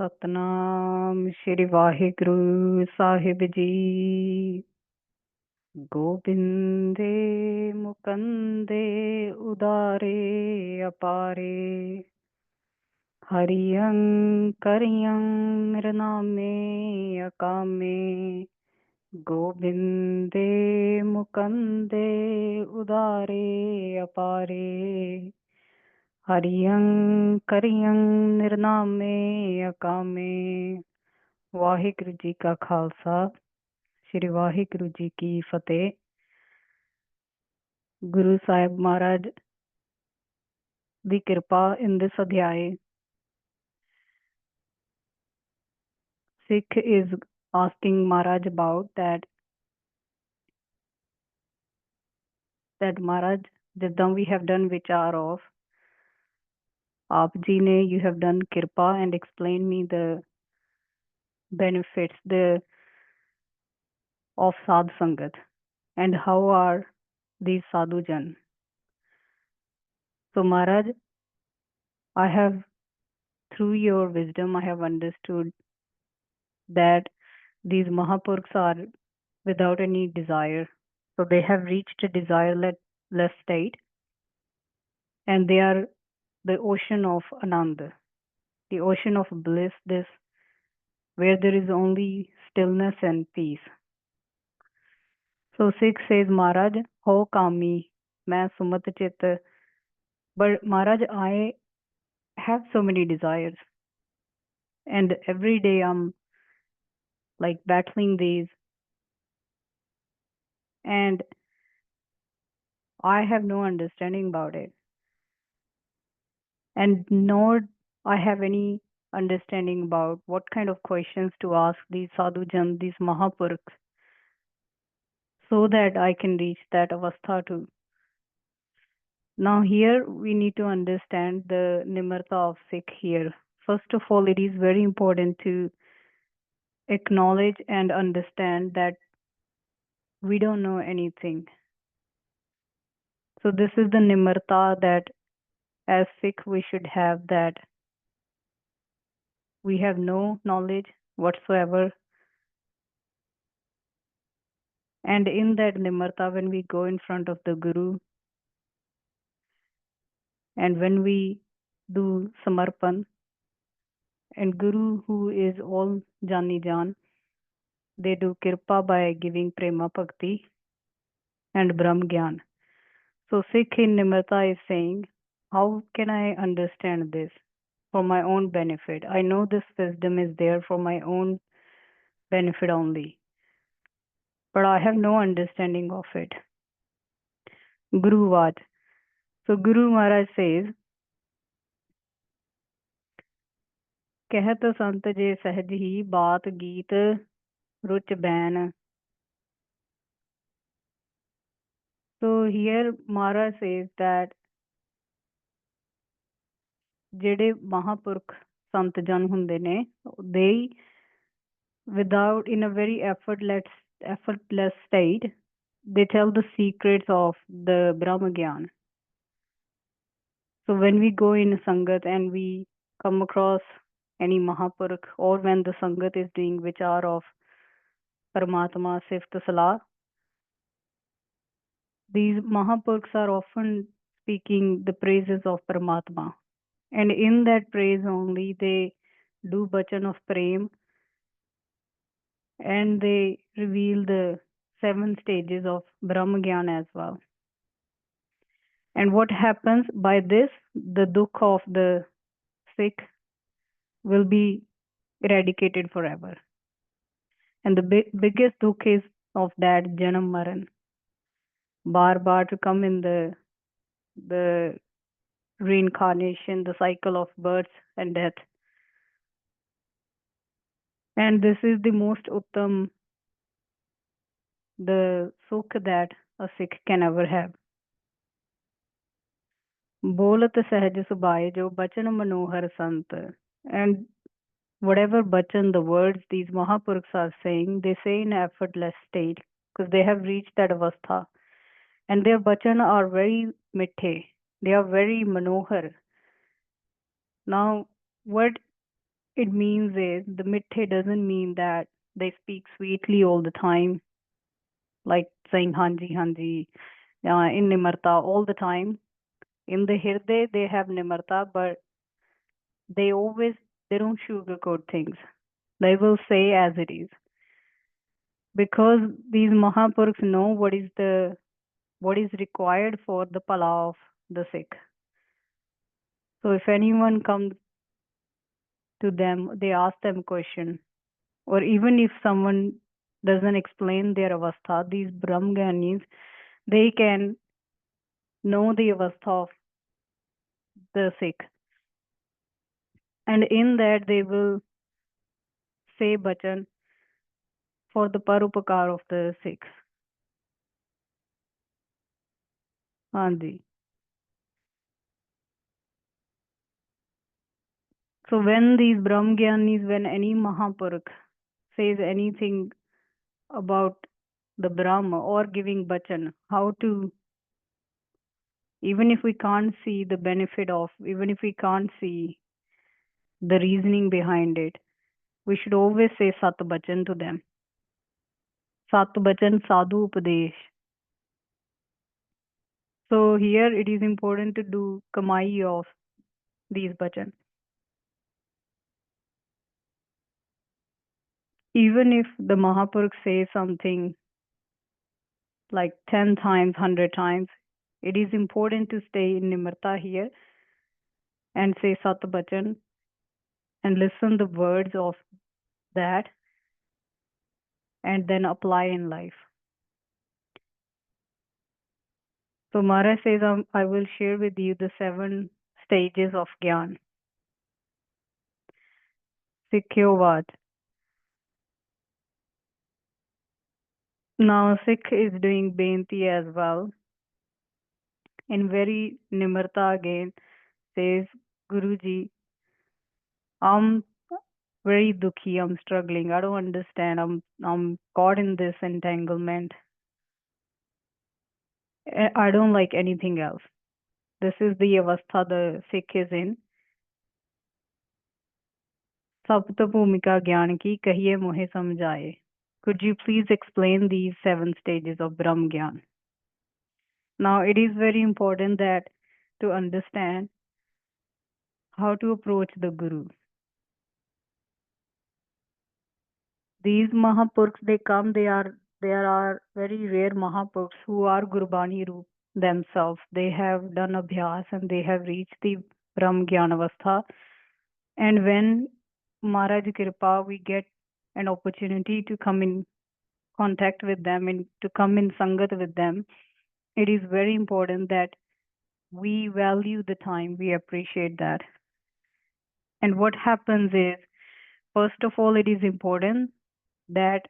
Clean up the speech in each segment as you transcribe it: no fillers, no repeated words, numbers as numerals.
ਸਤਨਾਮ ਸ਼੍ਰੀ ਵਾਹਿਗੁਰੂ ਸਾਹਿਬ ਜੀ। ਗੋਬਿੰਦੇ ਮੁਕੰਦੇ ਉਦਾਰੇ ਅਪਾਰੇ, ਹਰਿਯੰ ਕਰਿਯੰ ਨਿਰਨਾਮੇ ਅਕਾਮੇ। ਗੋਬਿੰਦੇ ਮੁਕੰਦੇ ਉਦਾਰੇ ਅਪਾਰੇ, ਹਰਿਯੰ ਕਰਿਯੰ ਨਿਰਨਾਮੇ ਅਕਾਮੇ। ਵਾਹਿਗੁਰੂ ਜੀ ਕਾ ਖਾਲਸਾ, ਸ਼੍ਰੀ ਵਾਹਿਗੁਰੂ ਜੀ ਕੀ ਫਤਿਹ। ਗੁਰੂ ਸਾਹਿਬ ਮਹਾਰਾਜ ਦੀ ਕਿਰਪਾ in this adhyay. Sikh is asking Maharaj about that Maharaj, ਜਿੱਦਾਂ we have done vichar of ਆਪ ਜੀ ਨੇ, you have done kirpa and explain me the benefits of sadh sangat and how are these sadhu jan. So Maharaj, I have, through your wisdom, I have understood that these Mahapurkhs are without any desire. So they have reached a desireless state, and they are the ocean of Ananda, the ocean of bliss, this where there is only stillness and peace. So Sikh says, Maharaj, ho kami, main sumat chit. But Maharaj, I have so many desires, and every day I'm like battling these, and I have no understanding about it, and nor I have any understanding about what kind of questions to ask these sadhujan, these Mahapurkhs, so that I can reach that avastha too. Now here we need to understand the nimarta of Sikh here. First of all, it is very important to acknowledge and understand that we don't know anything. So this is the nimarta that as Sikh we should have, that we have no knowledge whatsoever. And in that nimarta, when we go in front of the Guru and when we do samarpan, and Guru, who is all Jani Jan, they do kirpa by giving prema bhakti and Brahm Gyan. So Sikh in Nimarta is saying, how can I understand this for my own benefit? I know this wisdom is there for my own benefit only, but I have no understanding of it. Guru Vaj. So Guru Maharaj says, ਕਹਿਤ ਸੰਤ ਜੇ ਸਹਿਜ ਹੀ ਬਾਤ ਗੀਤ ਰੁਚ ban. So here Maharaj says that ਜਿਹੜੇ ਮਹਾਪੁਰਖ ਸੰਤ ਜਨ ਹੁੰਦੇ ਨੇ, they without in a very effortless state, they tell the secrets of the Brahma Gyan. So when we go in Sangat and we come across any Mahapurkh, or when the Sangat is doing vichar of Paramatma, Sift Salah, these Mahapurkhs are often speaking the praises of Paramatma. And in that praise only they do bachan of prem, and they reveal the 7 stages of Brahma Gyan as well. And what happens by this, the dukh of the Sikh will be eradicated forever. And the biggest dukh is of that Janam Maran, bar to come in the reincarnation, the cycle of birth and death. And this is the most uttam, the sukh that a Sikh can ever have. Bolat sahaj subhaye jo bachan manohar sant. And whatever bachan, the words these Mahapurkhs are saying, they say in effortless state because they have reached that avastha. And their bachan are very mithe. They are very manohar. Now, what it means is the mithe doesn't mean that they speak sweetly all the time, like saying hanji hanji, in nimarta all the time. In the hirde they have nimarta, but they always they don't sugarcoat things. They will say as it is because these Mahapurukhs know what is required for the pala of the Sikh. So if anyone comes to them, they ask them question, or even if someone doesn't explain their avastha, these Brahmganis, they can know the avastha of the Sikh, and in that they will say bachan for the parupakar of the Sikhs. Hanji. So when these Brahmgyanis, when any Mahapurukh says anything about the Brahma or giving bachan, how to, even if we can't see the benefit of, even if we can't see the reasoning behind it, we should always say Sat bachan to them. Sat bachan sadhu upadesh. So here it is important to do kamai of these bachan. Even if the Mahapurukh says something like 10 times, 100 times, it is important to stay in Nimarta here and say Sat Bachan and listen the words of that and then apply in life. So Maharaj says, I will share with you the 7 stages of Gyan. Sikhyovad. Now Sikh is doing Benti as well. In very Nimarta again says, Guruji, I'm very dukhi, I'm struggling, I don't understand, I'm caught in this entanglement. I don't like anything else. This is the avastha the Sikh is in. Sab to bhumika gyan ki kahiye mohe samjhaye. Could you please explain these 7 stages of Brahm Gyan? Now, it is very important that to understand how to approach the Guru. These Mahapurukhs, they come, there are very rare Mahapurukhs who are Gurbani Roop themselves. They have done abhyas and they have reached the Brahm Gyan avastha. And when Maharaj Kripa, we get an opportunity to come in contact with them and to come in Sangat with them, it is very important that we value the time, we appreciate that. And what happens is, first of all, it is important that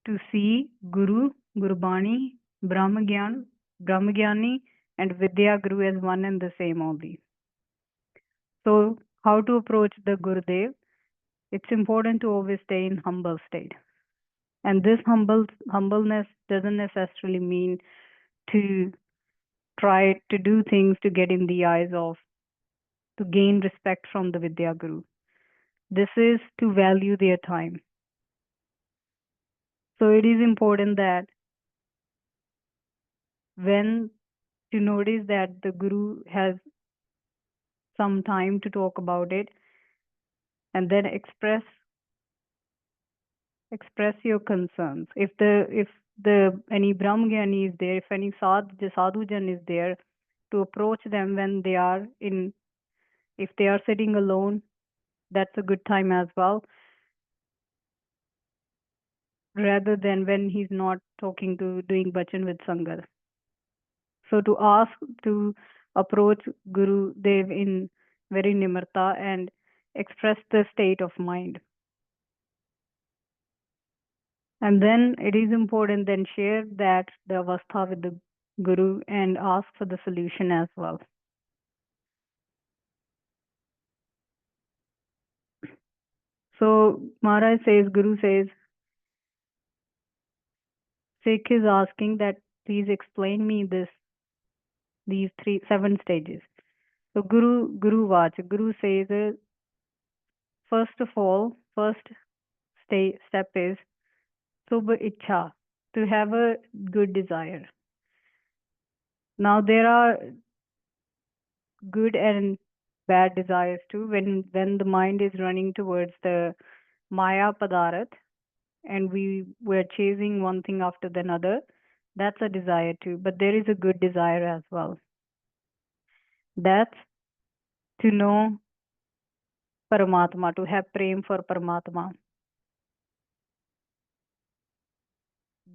to see Guru, Gurbani, Brahmagyani, and Vidya Guru as one and the same only. So, how to approach the Gurudev? It's important to always stay in humble state. And this humbleness doesn't necessarily mean to try to do things to get in the eyes of, to gain respect from the Vidya Guru. This is to value their time. So it is important that when to notice that the Guru has some time to talk about it and then express your concerns. If the any Brahmgyani is there, if any sadhujan is there, to approach them when they are in, if they are sitting alone, that's a good time as well, rather than when he's not talking to doing bachan with sangat. So to ask to approach Guru Dev in very nimarta and express the state of mind. And then it is important then share that the avastha with the Guru and ask for the solution as well. So Maharaj says, Guru says, Sikh is asking that please explain me these 7 stages. So Guru Vach, Guru says, First of all, first step is Subh Ichha, to have a good desire. Now, there are good and bad desires too. When the mind is running towards the Maya Padarat and we're chasing one thing after the another, that's a desire too. But there is a good desire as well. That's to know Paramatma, to have prem for Paramatma.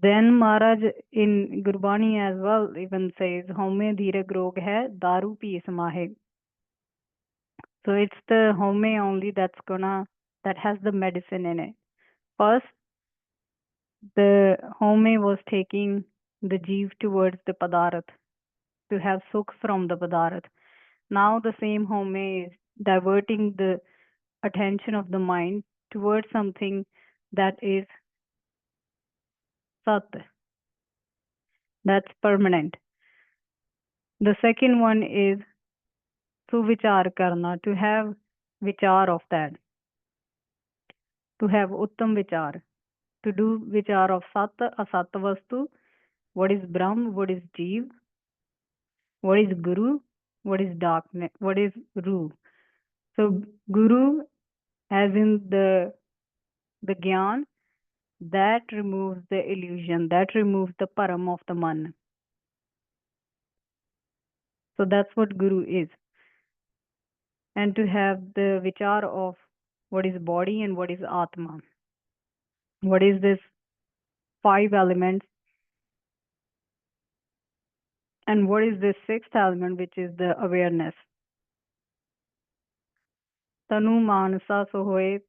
Then Maharaj in Gurbani as well even says, Home dhirag rog hai, daru pi samahe. So it's the home only that has the medicine in it. First, the home was taking the jeev towards the padarat to have sukh from the padarat. Now the same home is diverting the attention of the mind towards something that is sat, that's permanent. The second one is suvichar karna, to have vichar of that, to have uttam vichar, to do vichar of sat, asat vastu, what is Brahm, what is Jeev, what is Guru, what is darkness, what is Ru. So Guru, as in the Gyan, that removes the illusion, that removes the param of the man. So that's what Guru is. And to have the vichar of what is body and what is Atma. What is this five elements and what is this sixth element, which is the awareness. Tanu manasa sohoe.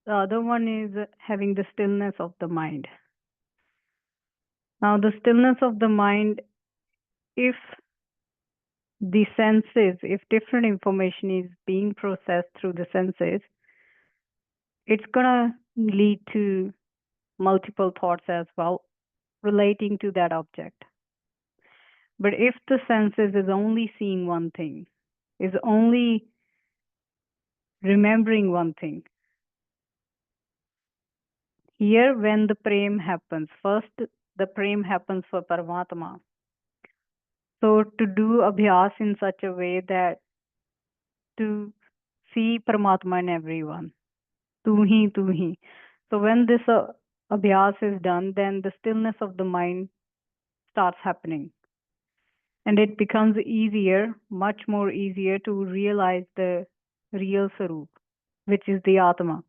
The other one is having the stillness of the mind. Now, the stillness of the mind, if the senses, if different information is being processed through the senses, it's going to lead to multiple thoughts as well relating to that object. But if the senses is only seeing one thing, is only remembering one thing, here when the prem happens, first the prem happens for Paramatma. So to do abhyas in such a way that to see Paramatma in everyone, tu hi, tu hi. So when this abhyas is done, then the stillness of the mind starts happening. And it becomes easier, much more easier to realize the real Sarup, which is the Atma.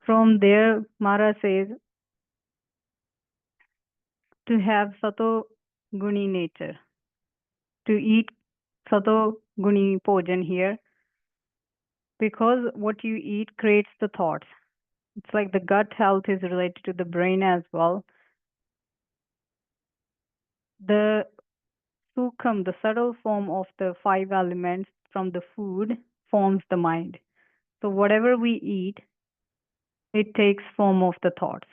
From there, Mara says to have Sato Guni nature, to eat Sato Guni Pojan here, because what you eat creates the thoughts. It's like the gut health is related to the brain as well. The Sukham, the subtle form of the five elements from the food, forms the mind. So whatever we eat, it takes form of the thoughts.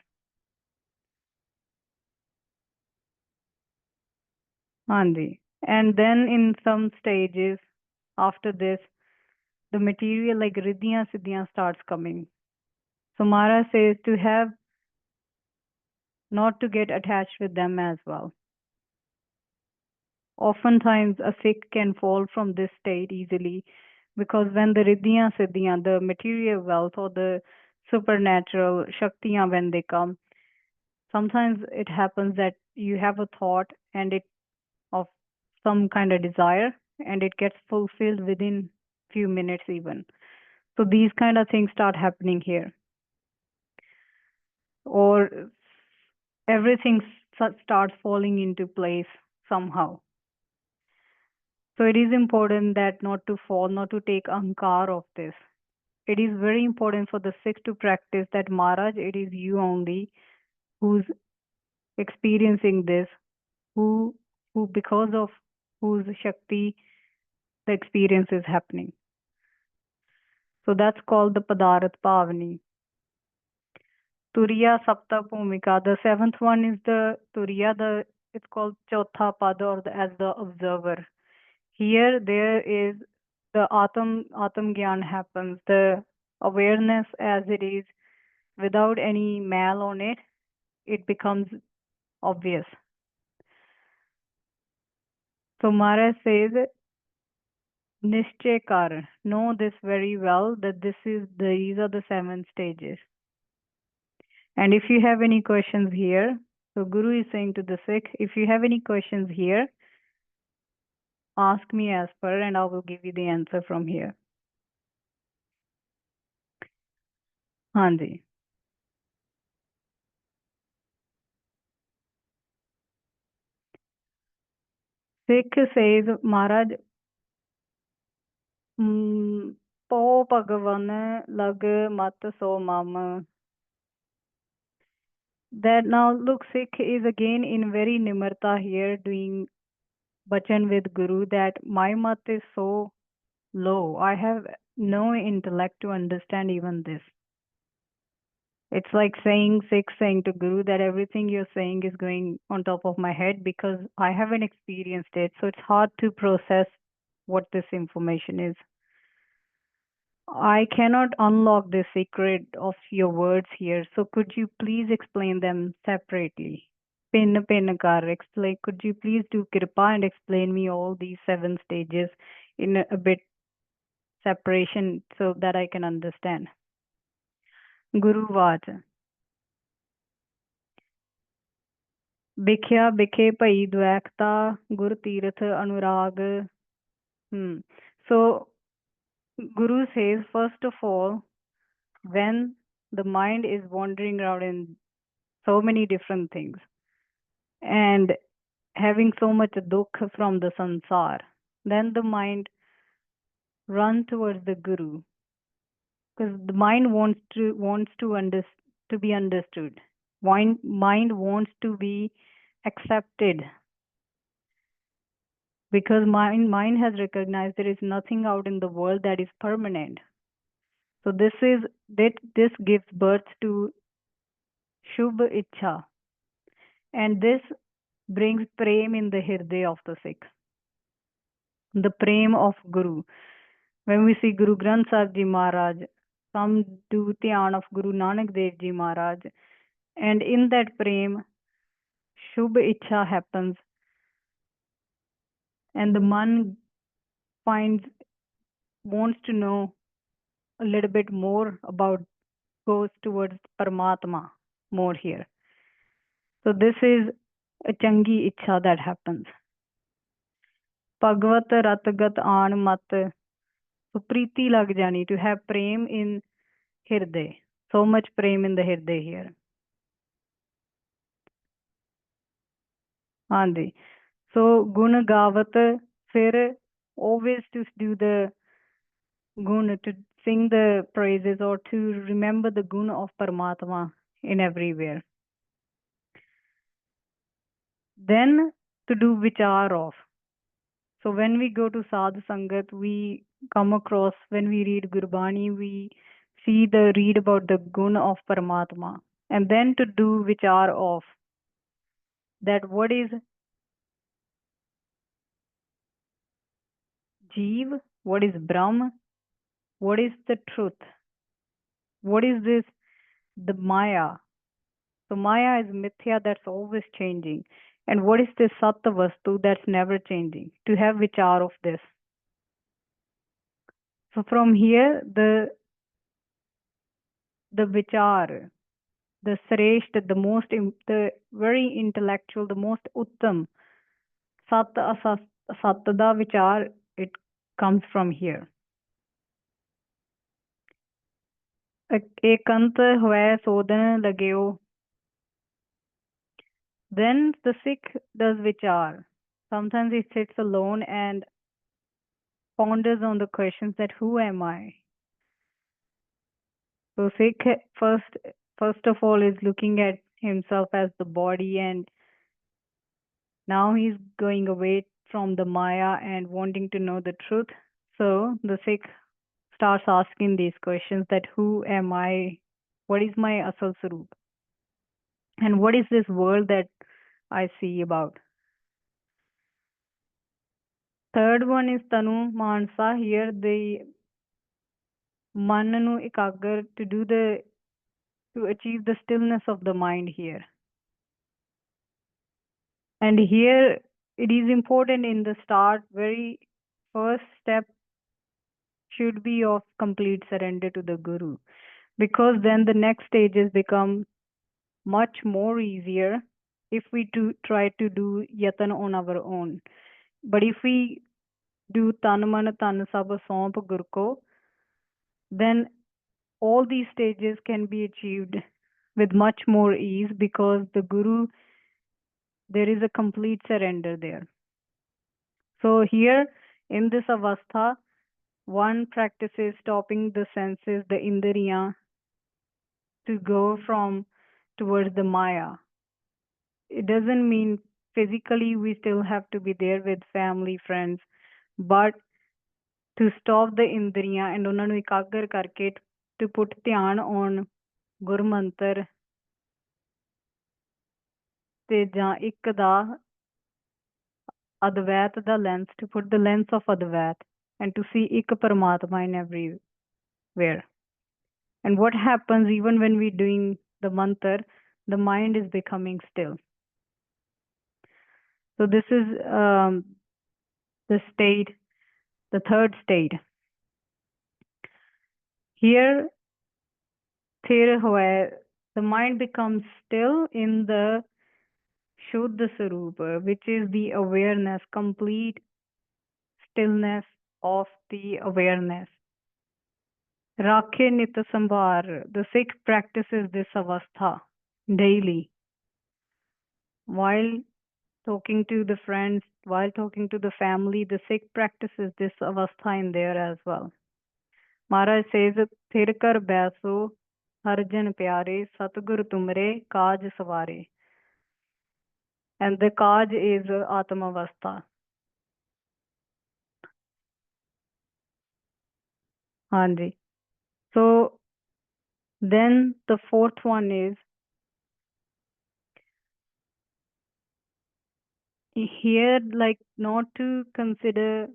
Anji. And then in some stages after this, the material like Riddhiya Siddhiya starts coming. So Mara says to have not to get attached with them as well. Oftentimes a Sikh can fall from this state easily because when the Riddhiya Siddhiya, the material wealth or the supernatural Shaktiyan, when they come, sometimes it happens that you have a thought and it of some kind of desire and it gets fulfilled within few minutes even. So these kind of things start happening here. Or everything starts falling into place somehow. So it is important that not to fall, not to take ankar of this. It is very important for the Sikhs to practice that Maharaj, it is you only who's experiencing this, who because of whose Shakti the experience is happening. So that's called the Padarat Pavani. Turiya Sapta Bhumika. The seventh one is the Turiya, it's called Chautha Pada or as the observer. Here, there is the Atam Gyan happens, the awareness as it is, without any mal on it, it becomes obvious. So Maharaj says, Nishchay Kar, know this very well that these are the 7 stages. And if you have any questions here, so Guru is saying to the Sikh, if you have any questions here, ask me as per and I will give you the answer from here. हाँ जी. Sikh says, Maharaj, Po Bhagavan lag mat so mam. That now look, Sikh is again in very nimarta here doing bachan with Guru that my mat is so low. I have no intellect to understand even this. It's like Sikh saying to Guru that everything you're saying is going on top of my head because I haven't experienced it. So it's hard to process what this information is. I cannot unlock the secret of your words here. So could you please explain them separately? Pin kar, explain. Could you please do kripa and explain me all these 7 stages in a bit separation so that I can understand? Guru Vaj. Bikhya bikhe pai dwaikta gur tirth anurag. So Guru says, first of all, when the mind is wandering around in so many different things and having so much dukh from the sansar, then the mind runs towards the Guru because the mind wants to be understood. Mind wants to be accepted because mind has recognized there is nothing out in the world that is permanent. So this gives birth to Shubh Ichha, and this brings prem in the hirday of the Sikh, the prem of Guru. When we see Guru Granth Sahib Ji Maharaj, some do dhyan of Guru Nanak Dev Ji Maharaj, and in that prem, Shubh Ichha happens, and the man wants to know a little bit more about, goes towards Paramatma more here. So this is a changi ichha that happens. Bhagvat ratgat aan mat. So preeti lag jani, to have prem in hirday. So much prem in the hirday here. Handi. So gun gavat, fir always to do the gun, to sing the praises or to remember the gun of Paramatma in everywhere. Then to do vichar of. So when we go to Sadhu Sangat, we come across, when we read Gurbani, we read about the gun of Paramatma. And then to do vichar of that what is Jeev, what is Brahm, what is the truth, what is this, the Maya. So Maya is Mithya, that's always changing. And what is this Satta Vastu that's never changing? To have vichar of this. So from here, the vichar, the Sreshth, the very intellectual, the most Uttam, Sat Satada Vichar, it comes from here. Ekant hwai sodan lageo. Then the Sikh does Vichar. Sometimes he sits alone and ponders on the questions that who am I? So Sikh first of all is looking at himself as the body, and now he's going away from the Maya and wanting to know the truth. So the Sikh starts asking these questions that who am I? What is my asal sarup? And what is this world that I see about? Third one is Tanu Mansa. Here the man nu ekagar to achieve the stillness of the mind here. And here it is important in the start, very first step should be of complete surrender to the Guru, because then the next stages become much more easier if we try to do yatan on our own. But if we do tan man tan sab saump gur ko, then all these stages can be achieved with much more ease, because the Guru, there is a complete surrender there. So here in this avastha, one practices stopping the senses, the indriya, to go from towards the Maya. It doesn't mean physically we still have to be there with family, friends, but to stop the indriya and ਉਹਨਾਂ ਨੂੰ ਇਕਾਗਰ ਕਰਕੇ to put ਧਿਆਨ on ਗੁਰਮੰਤਰ ਤੇ ਜਾਂ ਇੱਕ ਦਾ Advait the lens, to put the lens of Advait and to see ik Paramatma in everywhere. And what happens even when we're doing the mantra, the mind is becoming still. So this is the state, the third state. Here, the mind becomes still in the Shuddha Sarupa, which is the awareness, complete stillness of the awareness. Rakhe Nita Sambhar, the Sikh practices this avastha daily. While talking to the friends, while talking to the family, the Sikh practices this avastha in there as well. Maharaj says, Thirkar Baiso, Harjan Pyare, Satgur Tumre, Kaj Savare. And the Kaj is Atmavastha. Hanji. So then the fourth one is, here, like, not to consider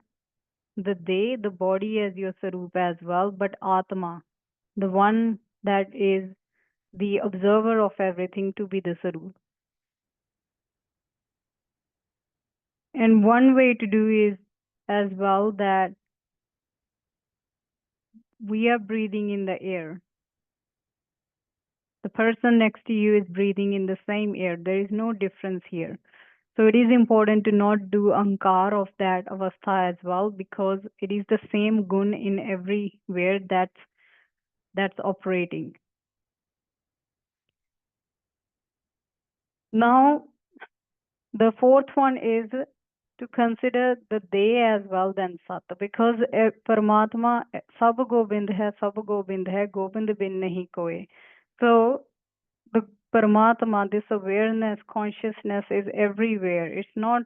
the body as your sarup as well, but Atma, the one that is the observer of everything, to be the sarup. And one way to do is as well that we are breathing in the air. The person next to you is breathing in the same air. There is no difference here. So it is important to not do ankar of that avastha as well, because it is the same gun in everywhere that's operating. Now, the fourth one is to consider the day as well than Sat, because Paramatma Sab Gobind hai, Gobind bin nahi koi. So the Paramatma, this awareness, consciousness is everywhere. It's not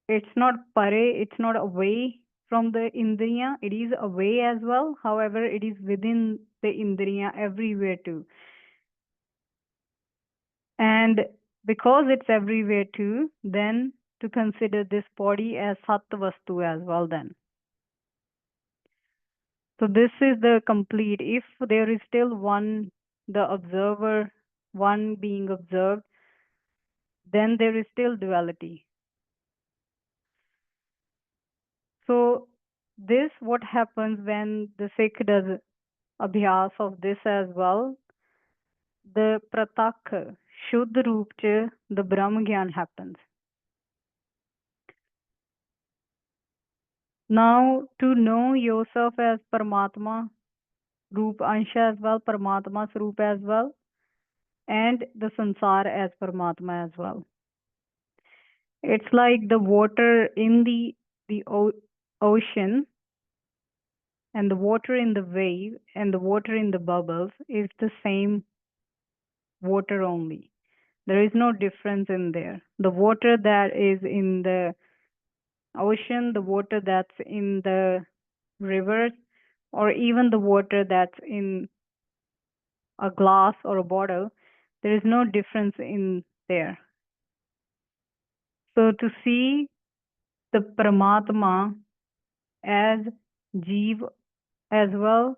pare, it's not away from the Indriya, it is away as well. However, it is within the Indriya everywhere too. And because it's everywhere too, then to consider this body as Sattvastu as well then. So this is the complete. If there is still one, the observer, one being observed, then there is still duality. So this, what happens when the Sikh does abhyas of this as well, the pratak, Shuddha Roop cha, the Brahma Gyan happens. Now, to know yourself as Paramatma, Roop Ansha as well, Paramatma Swarup as well, and the Sansar as Paramatma as well. It's like the water in the ocean, and the water in the wave, and the water in the bubbles is the same water only. There is no difference in there. The water that is in the ocean, the water that's in the rivers, or even the water that's in a glass or a bottle, there is no difference in there. So to see the Paramatma as Jeev as well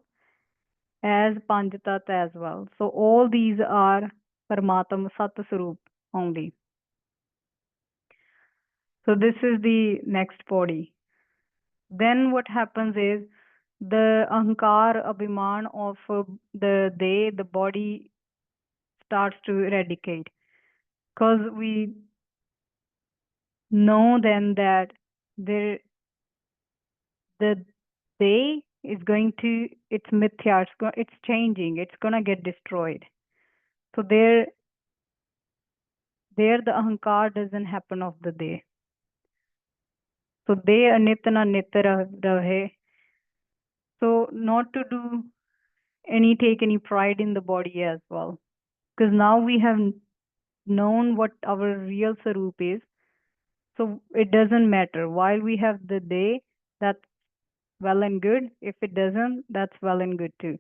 as Panchatat as well. So all these are Paramatma Sat Swarup only. So this is the next body. Then what happens is the Ahankar Abhiman of the body starts to eradicate. Because we know then that there the they is going to it's mithya, it's changing, it's gonna get destroyed. So there the ahankar doesn't happen of the day. So they anit na nit rahe. So not to do take any pride in the body as well, because now we have known what our real sarup is. So it doesn't matter. While we have the day, that's well and good. If it doesn't, that's well and good too.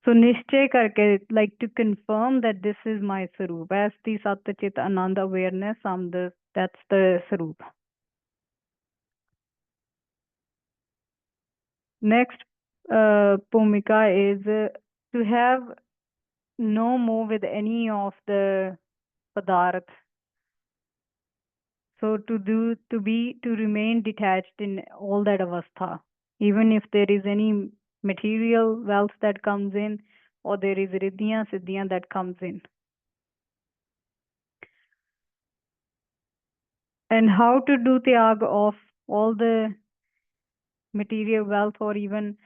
So निश्चय करके, like to confirm that this is my sarup, as the Satyachit Ananda awareness, that's the sarup. Next bhumika is to have no more with any of the padarth. So to remain detached in all that avastha, even if there is any material wealth that comes in, or there is riddhiyan siddhiyan that comes in. And how to do tyag of all the material wealth or even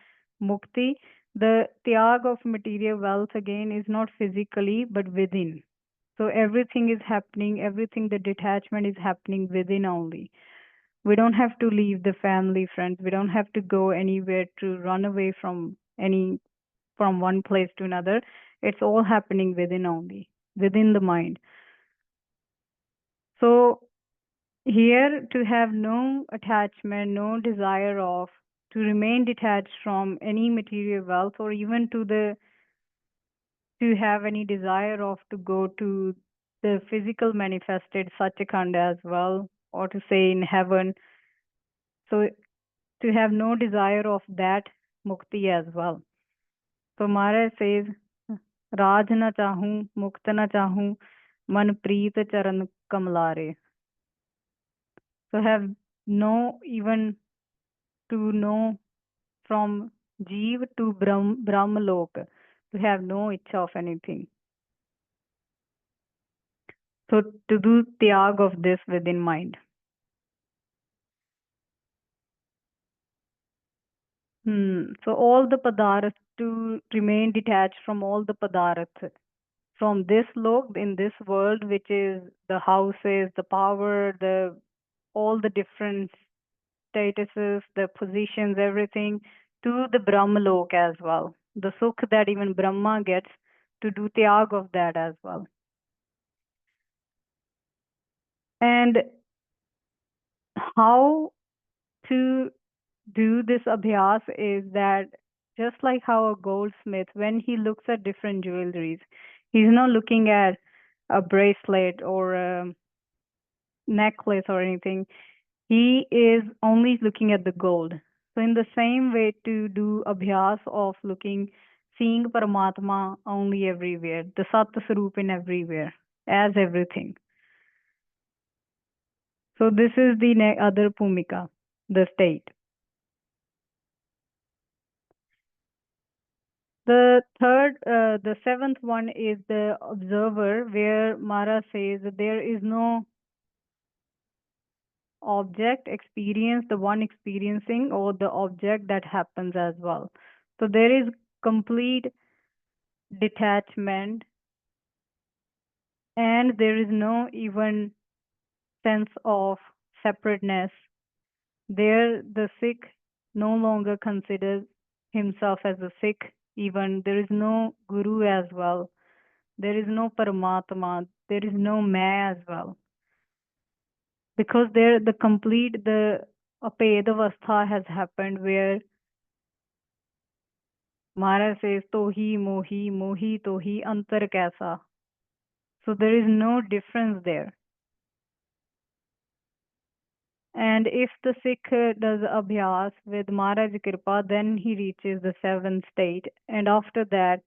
mukti? The tyag of material wealth again is not physically but within. So everything is happening, everything, the detachment is happening within only. We don't have to leave the family, friends. We don't have to go anywhere to run away from one place to another. It's all happening within only, within the mind. So here to have no attachment, no desire of, to remain detached from any material wealth, or even to have any desire of to go to the physical manifested Satchikand as well, or to say in heaven. So to have no desire of that mukti as well. So Maharaj says, Raj na chahu, mukt na chahu, man preet charan kamlare. So have no even to know from Jeev to Brahmalok, to have no itcha of anything. So to do tyag of this within mind. So all the padarth, to remain detached from all the padarth, from this lok, in this world, which is the houses, the power, all the different statuses, the positions, everything, to the Brahmalok as well. The sukh that even Brahma gets, to do tyag of that as well. And how to do this abhyas is that just like how a goldsmith, when he looks at different jewelries, he's not looking at a bracelet or a necklace or anything. He is only looking at the gold. So in the same way, to do abhyas of seeing Paramatma only everywhere, the Sat Swarup in everywhere, as everything. So this is the other Bhumika, the state. The seventh one is the observer, where Mara says that there is no object experience, the one experiencing, or the object that happens as well. So there is complete detachment, and there is no even sense of separateness. There, the Sikh no longer considers himself as a Sikh, even there is no Guru as well. There is no Paramatma, there is no Main as well. Because there the Apedavastha has happened, where Maharaj says, Tohi mohi, mohi tohi antar kaisa. So there is no difference there. And if the Sikh does abhyas with Maharaj Kripa, then he reaches the seventh state. And after that,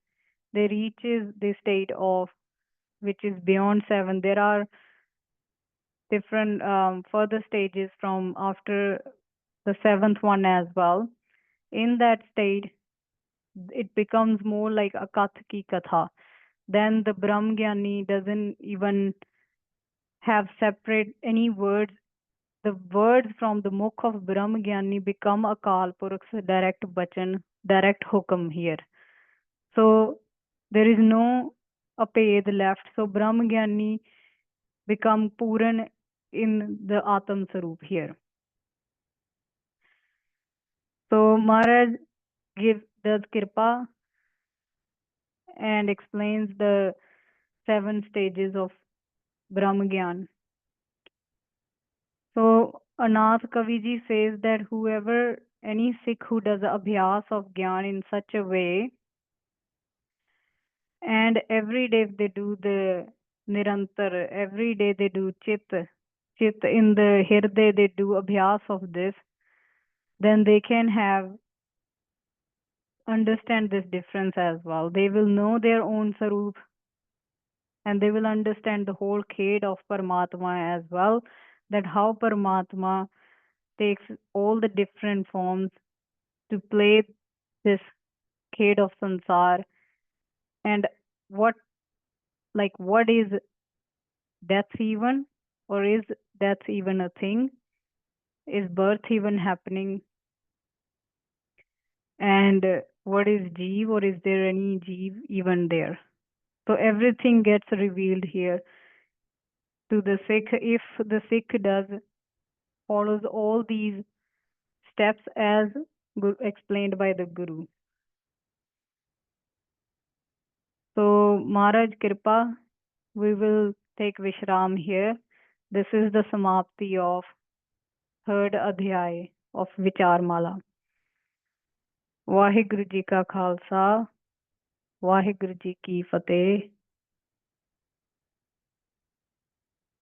they reaches the state of which is beyond seven. There are different further stages from after the seventh one as well. In that state, it becomes more like a kath ki katha. Then the Brahmgyani doesn't even have separate any words. The words from the mukh of Brahmgyani become a Kal Purukh's direct bachan, direct hukam here. So there is no aped left. So Brahmgyani become Puran in the Atam Sarup here. So Maharaj does kirpa and explains the seven stages of Brahmgyan. So Anath Kaviji says that whoever, any Sikh who does abhyas of Gyan in such a way, and every day they do the Nirantar, every day they do Chit in the Hirday they do abhyas of this, then they can have understand this difference as well. They will know their own Sarup and they will understand the whole Khed of Paramatma as well, that how Paramatma takes all the different forms to play this Khed of Sansar, and what what is death even, or is death even a thing? Is birth even happening? And what is Jeev, or is there any Jeev even there? So everything gets revealed here to the Sikh if the Sikh does follows all these steps as explained by the Guru. So Maharaj Kripa, we will take Vishram here. This is the Samapti of third Adhyay of Vichar Mala. Vaheguru Ji Ka Khalsa, Vaheguru Ji Ki Fateh.